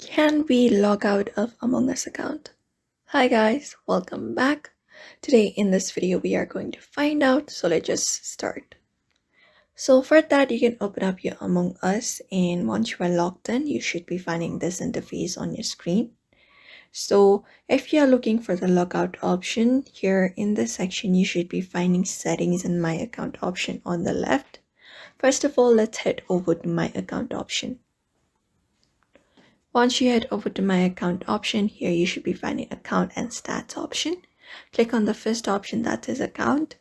Can we log out of Among Us account? Hi guys, welcome back. Today in this video we are going to find out, so let's just start. So for that you can open up your Among Us, and once you are logged in you should be finding this interface on your screen. So if you are looking for the logout option, here in this section you should be finding settings and my account option on the left. First of all, let's head over to my account option. Once you head over to my account option, here you should be finding account and stats option. Click on the first option, that is account,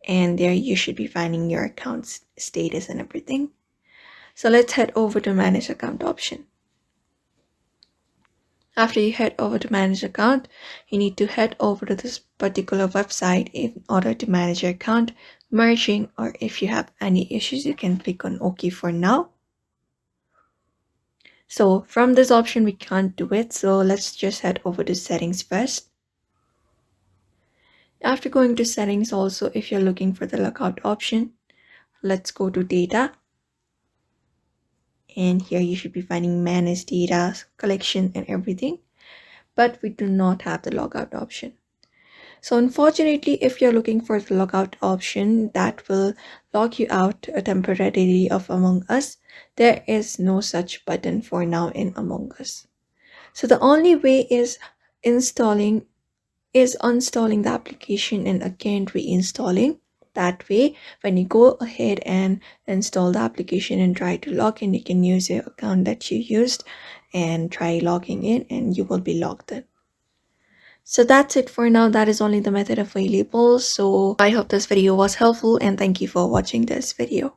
and there you should be finding your account's status and everything. So let's head over to manage account option. After you head over to manage account, you need to head over to this particular website in order to manage your account, merging, or if you have any issues you can click on OK for now. So from this option we can't do it, so let's just head over to settings first. After going to settings, also if you're looking for the logout option, let's go to data, and here you should be finding manage data, collection and everything, but we do not have the logout option. So unfortunately, if you're looking for the logout option that will log you out temporarily of Among Us, there is no such button for now in Among Us. So the only way is unstalling the application and again reinstalling. That way, when you go ahead and install the application and try to log in, you can use your account that you used and try logging in and you will be logged in. So that's it for now. That is only the method available. So I hope this video was helpful and thank you for watching this video.